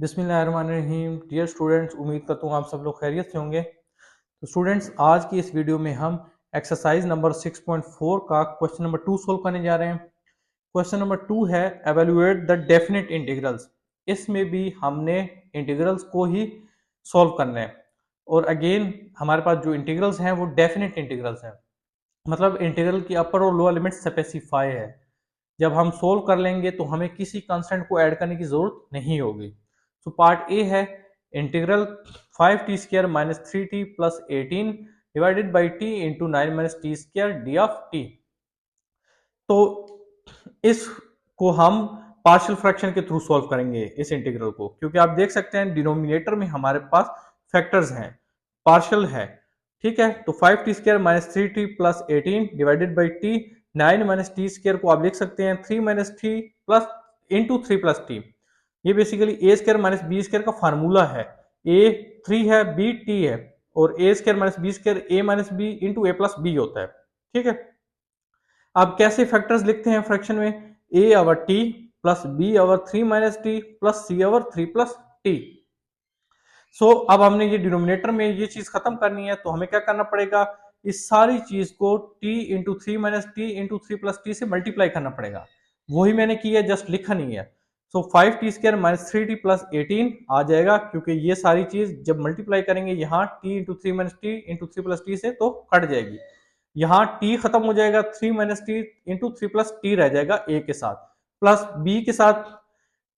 बिस्मिल्लाहिर्रहमानिर्रहीम। Dear students, उम्मीद करता हूँ आप सब लोग खैरियत से होंगे। तो स्टूडेंट्स, आज की इस वीडियो में हम एक्सरसाइज नंबर 6.4 का क्वेश्चन नंबर 2 सोल्व करने जा रहे हैं। क्वेश्चन नंबर 2 है एवेलुएट द डेफिनेट इंटीग्रल्स। इसमें भी हमने इंटीग्रल्स को ही सॉल्व करना है और अगेन हमारे पास जो इंटीग्रल्स हैं वो डेफिनेट इंटीग्रल्स हैं, मतलब इंटीग्रल की अपर और लोअर लिमिट स्पेसिफाई है। जब हम सोल्व कर लेंगे तो हमें किसी कांस्टेंट को ऐड करने की जरूरत नहीं होगी। तो पार्ट ए है integral 5t² minus 3t plus 18 divided by t into 9 minus t² D of T. तो इसको हम पार्शियल फ्रैक्शन के थ्रू सॉल्व करेंगे इस इंटीग्रल को, क्योंकि आप देख सकते हैं डिनोमिनेटर में हमारे पास फैक्टर्स हैं, पार्शियल है। ठीक है, तो 5t² minus 3t plus 18 divided by T 9 minus t² को आप लिख सकते हैं 3 minus t plus into 3 plus T. ये बेसिकली a² माइनस b² का फार्मूला है। a 3 है, b t है, और a² minus b² a minus b into a plus b होता है। ठीक है, अब कैसे फैक्टर्स लिखते हैं फ्रैक्शन में? a over t plus b over 3 minus t plus c over 3 plus t. So अब हमने ये डिनोमिनेटर में ये चीज खत्म करनी है, तो हमें क्या करना पड़ेगा? इस सारी चीज को t into 3 minus T into 3 plus T से मल्टीप्लाई करना पड़ेगा। वही मैंने किया, जस्ट लिखा नहीं है। सो 5t² माइनस 3t प्लस 18 आ जाएगा, क्योंकि ये सारी चीज जब मल्टीप्लाई करेंगे यहाँ t into 3 minus T into 3 plus T से तो कट जाएगी। यहाँ t खत्म हो जाएगा, 3 minus T into 3 plus T रह जाएगा a के साथ, प्लस b के साथ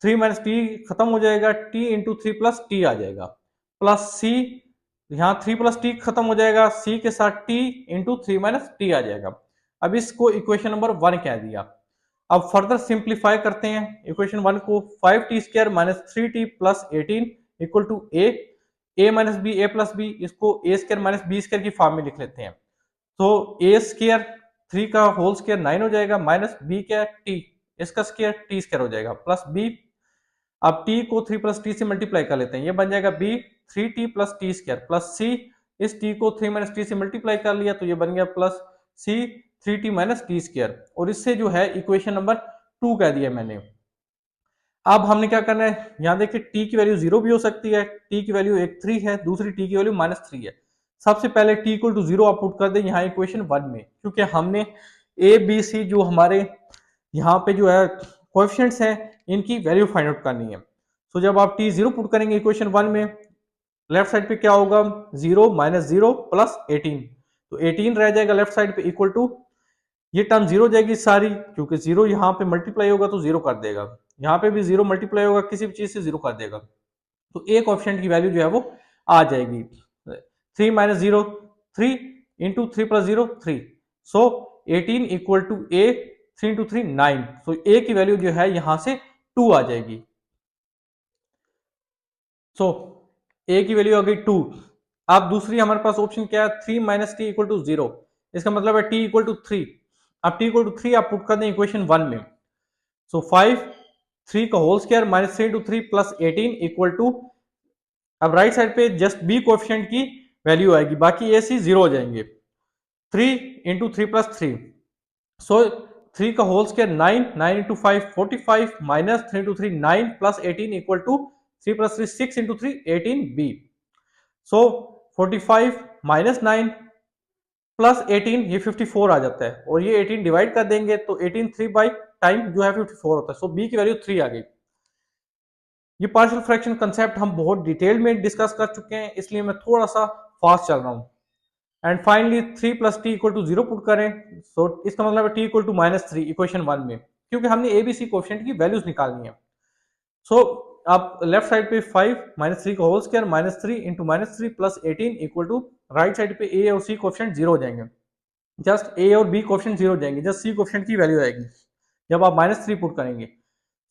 3 माइनस टी खत्म हो जाएगा, t इंटू 3 प्लस टी आ जाएगा, प्लस c, यहाँ 3 प्लस टी खत्म हो जाएगा, c के साथ t इंटू 3 माइनस टी आ जाएगा। अब इसको इक्वेशन नंबर 1 कह दिया। अब फर्दर सिंप्लीफाई करते हैं इक्वेशन 1 को। 5t² minus 3t plus 18 equal to a minus B a plus B, इसको a² माइनस b² की फॉर्म में लिख लेते हैं। तो a² 3 का होल स्क्वायर 9 हो जाएगा, माइनस b क्या t, इसका स्क्वायर t² हो जाएगा, प्लस b। अब t को 3 प्लस टी से मल्टीप्लाई कर लेते हैं, ये बन जाएगा b 3t plus t² plus c, इस t को 3 माइनस टी से मल्टीप्लाई कर लिया तो ये बन गया plus c 3t minus t², और इससे जो है इक्वेशन नंबर 2 कह दिया मैंने। अब हमने क्या करना है, यहाँ देखिए t की वैल्यू 0 भी हो सकती है, t की वैल्यू एक 3 है, दूसरी t की वैल्यू माइनस 3 है। सबसे पहले t इक्वल टू 0 आप पुट कर दें यहाँ इक्वेशन 1 में, क्योंकि हमने a b c जो हमारे यहाँ पे जो है कोएफिशिएंट्स हैं इनकी वैल्यू फाइंड आउट करनी है। तो जब आप t 0 पुट करेंगे इक्वेशन 1 में, लेफ्ट साइड पे क्या होगा? 0 माइनस 0 प्लस 18, तो 18 रह जाएगा लेफ्ट साइड पे, इक्वल टू ये टर्म 0 जाएगी सारी, क्योंकि 0 यहाँ पे मल्टीप्लाई होगा तो 0 कर देगा, यहाँ पे भी 0 मल्टीप्लाई होगा किसी भी चीज से 0 कर देगा, तो ए कोएफिशिएंट की वैल्यू जो है वो आ जाएगी 3 minus 0 3 into 3 plus 0 3, so 18 equal to A 3 into 3 9, so A की वैल्यू जो है यहां से 2 आ जाएगी। सो ए की वैल्यू आ गई 2। अब दूसरी हमारे पास ऑप्शन क्या है? 3 माइनस टी इक्वल टू 0, इसका मतलब है टी इक्वल टू 3। अब टी इक्वल टू 3 आप पुट कर दें इक्वेशन 1 में, सो 5 3 का whole square minus 3 into 3 plus 18 equal to, अब राइट साइड पे जस्ट बी कोएफिशिएंट की वैल्यू आएगी, बाकी ए सी 0 हो जाएंगे। 3 इंटू 3 प्लस 3, सो 3 का whole square 9 9 into 5 45 minus 3 into 3 9 plus 18 equal to 3 plus 3 6 into 3 18 B, so 45 minus 9 plus 18 ये 54 आ जाता है, और ये 18 डिवाइड कर देंगे तो 18 3 बाई टाइम जो है 54 होता है, सो बी की वैल्यू 3 आ गई। ये पार्शियल फ्रैक्शन कंसेप्ट हम बहुत डिटेल में डिस्कस कर चुके हैं, इसलिए मैं थोड़ा सा फास्ट चल रहा हूँ। And finally 3 plus T equal to 0 put करें, सो इसका मतलब है T equal to minus 3 equation 1 में, क्योंकि हमने एबीसी कोएफिशिएंट की वैल्यूज निकालनी है। सो आप लेफ्ट साइड पे 5 माइनस 3 का whole square minus 3 into minus 3 plus 18 equal to, right side पे ए और सी कोएफिशिएंट 0 हो जाएंगे, जस्ट ए और बी कोएफिशिएंट 0 हो जाएंगे, जस्ट सी कोएफिशिएंट की वैल्यू आएगी जब आप माइनस 3 पुट करेंगे।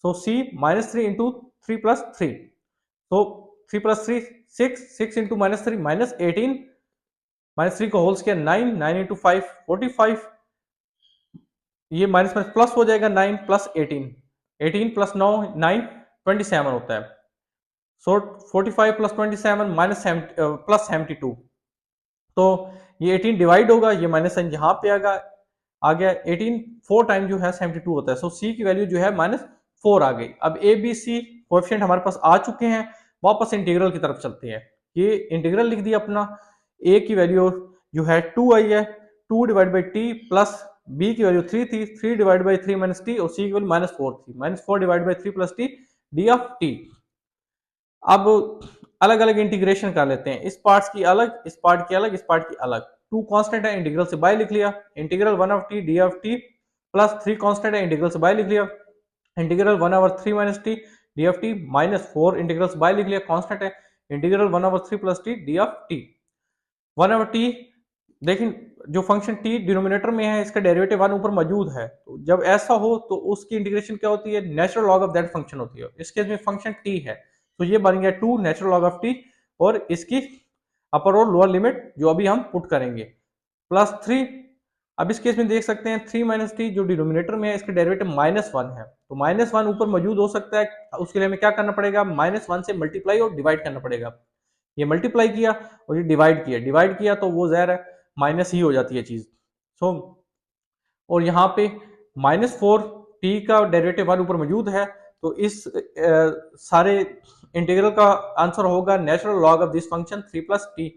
सो सी माइनस 3 इंटू 3 प्लस 3, तो 3 plus 3 6 6 into minus 3 minus 18 minus 3 का होल स्क्वायर 9 9 इंटू 5 45, ये माइनस माइनस प्लस हो जाएगा 9 प्लस 18 18 प्लस 9 9 27 होता है, सो 45 प्लस 27 माइनस प्लस 72, तो ये 18 डिवाइड होगा, ये माइनस साइन यहाँ पे आ गया 18 4 टाइम जो है 72 होता है, सो सी की वैल्यू जो है माइनस 4 आ गई। अब ए बी सी कोएफिशिएंट हमारे पास आ चुके हैं, वापस इंटीग्रल की तरफ चलते हैं। ये इंटीग्रल लिख दिया अपना, a की वैल्यू जो है 2 आई है, 2 divide by T plus b की वैल्यू 3 थी, 3 डिवाइड बाई 3 माइनस टी, और c की वैल्यू -4 थी, -4 divide by 3 plus T D of T. अब अलग अलग इंटीग्रेशन कर लेते हैं, इस पार्ट्स की अलग, इस पार्ट की अलग, इस पार्ट की अलग। 2 कांस्टेंट है, इंटीग्रल से बाय लिख लिया, integral 1 of T D of T plus 3 constant है, इंटीग्रल से बाय लिख लिया, integral 1 over 3 minus T D of T -4 integral से बाय लिख लिया, कांस्टेंट है, integral 1 over 3 plus T D of T. 1 over T, लेकिन जो फंक्शन टी डिनोमिनेटर में है, इसका डेरिवेटिव 1 ऊपर मौजूद है, तो जब ऐसा हो तो उसकी इंटीग्रेशन क्या होती है, natural log of that function होती है। इस केस में फंक्शन टी है, तो ये बन गया 2 नेचुरल लॉग ऑफ टी, और इसकी अपर और लोअर लिमिट जो अभी हम पुट करेंगे प्लस 3। अब इस केस में देख सकते हैं 3 माइनस टी जो डिनोमिनेटर में है, इसका डेरिवेटिव -1 है, तो -1 ऊपर मौजूद हो सकता है, उसके लिए हमें क्या करना पड़ेगा, -1 से मल्टीप्लाई और डिवाइड करना पड़ेगा। ये मल्टीप्लाई किया और ये डिवाइड किया तो वो ज़ाहिर है माइनस ही हो जाती है चीज। सो और यहाँ पे -4 टी का डेरिवेटिव 1 ऊपर मौजूद है, तो इस सारे इंटीग्रल का आंसर होगा natural log of this function 3 plus T,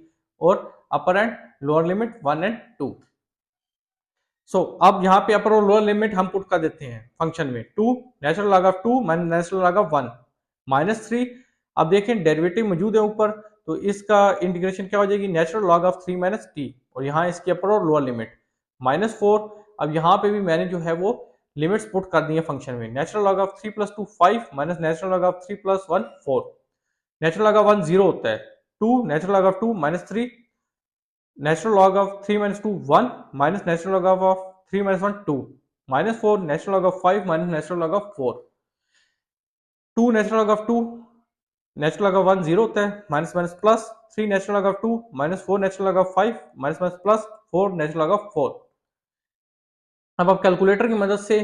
और अपर एंड लोअर लिमिट 1 एंड 2। सो अब यहाँ पे अपर और लोअर लिमिट हम पुट कर देते हैं फंक्शन में, 2 natural log of 2 minus natural log of 1 -3। अब देखें डेरिवेटिव मौजूद है ऊपर, तो इसका इंटीग्रेशन क्या हो जाएगी, natural log of 3 minus T, और यहाँ इसकी अपर और लोअर लिमिट -4। अब यहाँ पे भी मैंने जो है वो लिमिट्स पुट कर दी है फंक्शन में, natural log of 3 plus 2 5 minus natural log of 3 plus 1 4। Natural log of 1 0 होता है, 2 natural log of 2 -3, natural log of 3 minus 2 1 minus natural log of 3 minus 1 2, -4 natural log of 5 minus natural log of 4, 2 natural log of 2, natural log of 1 0 होता है, minus minus plus 3 natural log of 2 -4 natural log of 5 minus minus plus 4 natural log of 4। अब आप calculator की मदद से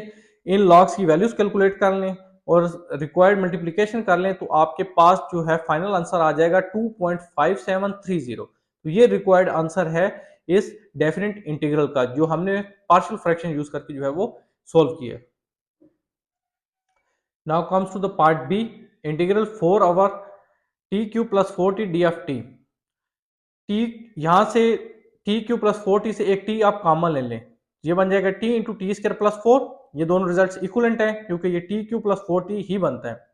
इन logs की values calculate कर लें और रिक्वायर्ड मल्टीप्लिकेशन कर लें, तो आपके पास जो है फाइनल आंसर आ जाएगा 2.5730। तो ये रिक्वायर्ड आंसर है इस डेफिनेट इंटीग्रल का, जो हमने पार्शियल फ्रैक्शन यूज करके जो है वो सोल्व किया। Now comes to the part B, integral 4 over T Q plus 4t D of T. T यहां से टी क्यू प्लस 4t से एक टी आप कॉमन ले लें, ये बन जाएगा T into T square plus 4। ये दोनों रिजल्ट्स इक्वलेंट हैं क्योंकि ये टी क्यू प्लस 4t ही बनता है।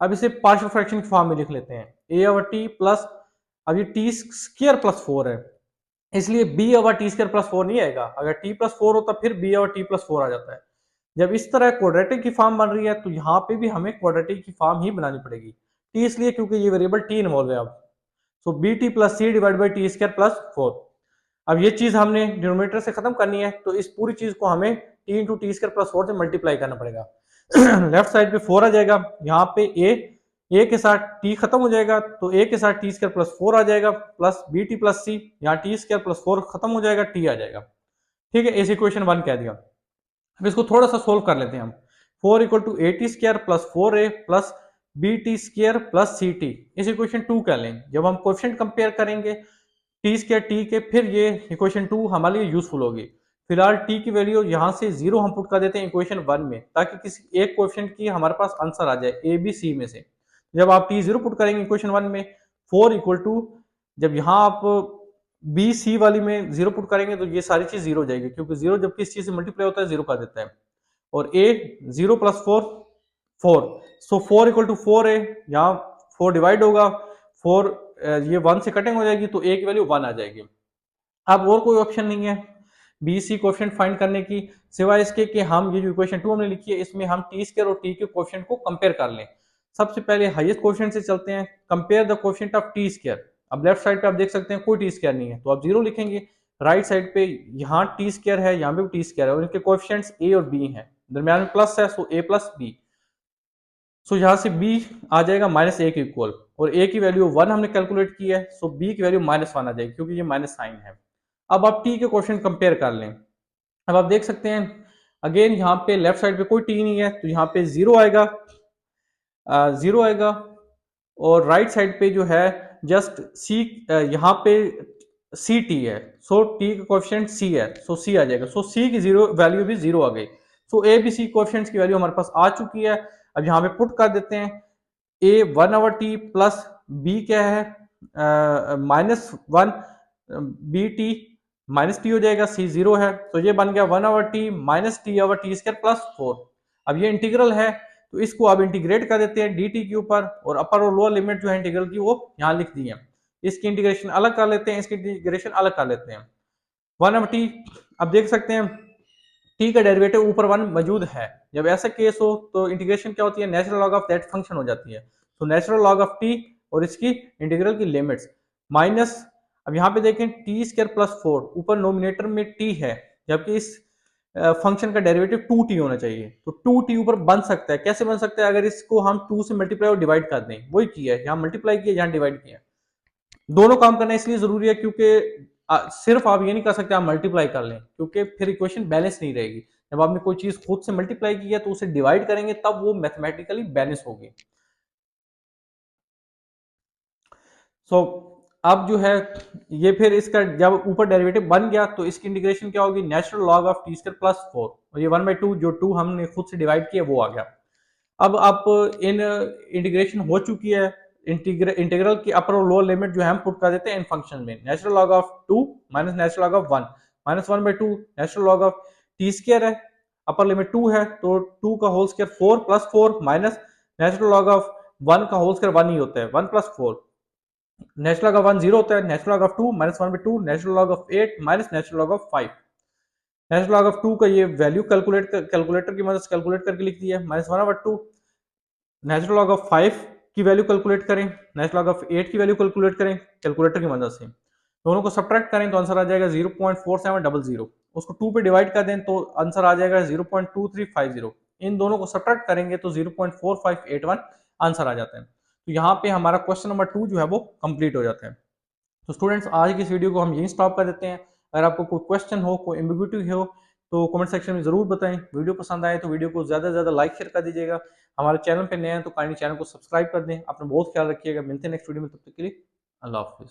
अब इसे पार्शियल फ्रैक्शन की फॉर्म में लिख लेते हैं, a ओवर टी प्लस, अब ये टी स्क्वायर प्लस 4 है, इसलिए b over T square plus 4 नहीं आएगा, अगर t प्लस 4 होता फिर b ओवर टी प्लस 4 आ जाता है। जब इस तरह क्वाड्रेटिक की फॉर्म बन रही है, तो यहाँ पे भी हमें क्वाड्रेटिक की फॉर्म ही बनानी पड़ेगी, t इसलिए क्योंकि ये वेरिएबल t इन्वॉल्व है। अब so b t plus c divide by t square plus 4। अब ये चीज हमने डिनोमिनेटर से खत्म करनी है, तो इस पूरी चीज को हमें T into T square plus 4 से मल्टीप्लाई करना पड़ेगा। लेफ्ट साइड पे 4 आ जाएगा, यहाँ पे ए के साथ टी खत्म हो जाएगा, तो ए के साथ टी स्क्वायर प्लस 4 आ जाएगा, प्लस बी टी प्लस सी, यहाँ टी स्क्वायर प्लस 4 खत्म हो जाएगा, टी आ जाएगा। ठीक है, इस इक्वेशन 1 कह दिया। अब इसको थोड़ा सा सोल्व कर लेते हैं हम। 4 equal to A T square plus 4a plus B T square plus C T, इस इक्वेशन 2 कर लें। जब हम कोएफिशिएंट कंपेयर करेंगे टी स्क्वायर टी के, फिर ये इक्वेशन 2 हमारे लिए यूजफुल होगी। फिलहाल टी की वैल्यू यहाँ से 0 हम पुट कर देते हैं इक्वेशन 1 में, ताकि किसी एक कोएफिशिएंट की हमारे पास आंसर आ जाए ए बी सी में से। जब आप टी 0 पुट करेंगे इक्वेशन 1 में, 4 इक्वल टू, जब यहाँ आप बी सी वाली में 0 पुट करेंगे तो ये सारी चीज 0 हो जाएगी, क्योंकि 0 जब किस चीज से मल्टीप्लाई होता है 0 कर देता है। और a 0 plus 4 4, so 4 equal to 4 है, यहाँ 4 डिवाइड होगा, 4 ये 1 से कटिंग हो जाएगी, तो a की वैल्यू 1 आ जाएगी। अब और कोई ऑप्शन नहीं है बी सी कोएफिशिएंट फाइंड करने की, सिवाय इसके कि हम ये जो इक्वेशन 2 हमने लिखी है, इसमें हम टी स्क्वायर और टी के कोएफिशिएंट को कंपेयर कर लें। सबसे पहले हाईएस्ट कोएफिशिएंट से चलते हैं, compare the coefficient of T square. अब लेफ्ट साइड पे आप देख सकते हैं कोई टी स्क्वायर नहीं है, तो आप 0 लिखेंगे। राइट साइड पे यहाँ टी स्क्वायर है, यहाँ पे भी टी स्क्वायर है, और इनके कोएफिशिएंट्स a और b हैं, दरम्यान में प्लस है, सो a प्लस b। सो यहाँ से b आ जाएगा -a के इक्वल, और a की वैल्यू 1 हमने कैलकुलेट की है, सो b की वैल्यू -1 आ जाएगी, क्योंकि ये माइनस साइन है। अब आप t के कोएफिशिएंट कंपेयर कर लें। अब आप देख सकते हैं अगेन यहाँ पे लेफ्ट साइड पे कोई t नहीं है, तो यहाँ पे 0 आएगा, 0 आएगा, और राइट साइड पे जो है जस्ट c, यहाँ पे सी टी है, सो टी का कोएफिशिएंट c है, सो c आ जाएगा, सो c की 0 वैल्यू भी 0 आ गई। सो ए बी सी कोएफिशिएंट्स की वैल्यू हमारे पास आ चुकी है। अब यहाँ पे पुट कर देते हैं, ए 1/t प्लस बी क्या है -1 बी टी माइनस टी हो जाएगा, सी 0 है, तो ये बन गया 1/t minus T over T square plus 4। अब ये इंटीग्रल है तो इसको अब इंटीग्रेट कर देते हैं डी टी के ऊपर, और अपर और लोअर लिमिट जो है इंटीग्रल की वो यहाँ लिख दी है। इसकी इंटीग्रेशन अलग कर लेते हैं, इसकी इंटीग्रेशन अलग कर लेते हैं। 1/t, अब देख सकते हैं टी का डेरिवेटिव ऊपर 1 मौजूद है। जब ऐसा केस हो तो इंटीग्रेशन क्या होती है, natural log of that function हो जाती है। तो नेचुरल लॉग ऑफ टी और इसकी इंटीग्रल की लिमिट्स माइनस, अब यहाँ पे देखें टी स्क्वायर प्लस 4, ऊपर नोमिनेटर में टी है, जबकि इस फंक्शन का डेरिवेटिव 2t होना चाहिए। तो 2t ऊपर बन सकता है, कैसे बन सकता है, अगर इसको हम 2 से मल्टीप्लाई और डिवाइड कर दें, वही किया है, यहाँ मल्टीप्लाई किया, यहाँ डिवाइड किया। दोनों काम करना इसलिए जरूरी है क्योंकि सिर्फ आप ये नहीं कर सकते आप मल्टीप्लाई कर लें, क्योंकि फिर इक्वेशन बैलेंस नहीं रहेगी। जब आपने कोई चीज खुद से मल्टीप्लाई की है तो उसे डिवाइड करेंगे तब वो मैथमेटिकली बैलेंस होगी। सो अब जो है ये फिर इसका जब ऊपर डेरिवेटिव बन गया तो इसकी इंटीग्रेशन क्या होगी, natural log of T square plus 4, और ये 1/2 जो 2 हमने खुद से डिवाइड किया वो आ गया। अब आप इन इंटीग्रेशन हो चुकी है, इंटीग्रल की अपर और लोअर लिमिट जो है हम पुट कर देते हैं इन फंक्शन में। Natural log of 2 minus natural log of 1 minus 1/2 natural log of T square है, अपर लिमिट 2 है तो 2 का whole square 4 plus 4 minus natural log of 1 का होल स्क्वायर 1 ही होता है, 1 प्लस 4, नेचुरल लॉग ऑफ 1 0 होता है, natural log of 2 minus 1/2 natural log of 8 minus natural log of 5। Natural log of 2 का ये वैल्यू कैलकुलेटर की मदद से कैलकुलेट करके लिख दी है, माइनस 1/2 नेचुरल लॉग ऑफ 5 की वैल्यू कैलकुलेट करें, नेचुरल लॉग ऑफ 8 की वैल्यू कैलकुलेट करें कैलकुलेटर की मदद से, दोनों को सब्ट्रैक्ट करें तो आंसर आ जाएगा 0.4700, उसको 2 पे डिवाइड कर दें तो आंसर आ जाएगा 0.2350। इन दोनों को सब्ट्रैक्ट करेंगे तो 0.4581 आंसर आ जाता है। तो यहाँ पे हमारा क्वेश्चन नंबर 2 जो है वो कंप्लीट हो जाता है। तो स्टूडेंट्स आज की इस वीडियो को हम यहीं स्टॉप कर देते हैं। अगर आपको कोई क्वेश्चन हो, कोई एम्बिग्यूटी हो तो कमेंट सेक्शन में जरूर बताएं। वीडियो पसंद आए तो वीडियो को ज्यादा से ज्यादा लाइक शेयर कर दीजिएगा। हमारे चैनल पे नए हैं तो काइंडली चैनल को सब्सक्राइब कर दें। अपना बहुत ख्याल रखिएगा, मिलते हैं नेक्स्ट वीडियो में, तब तक के लिए अल्लाह हाफिज।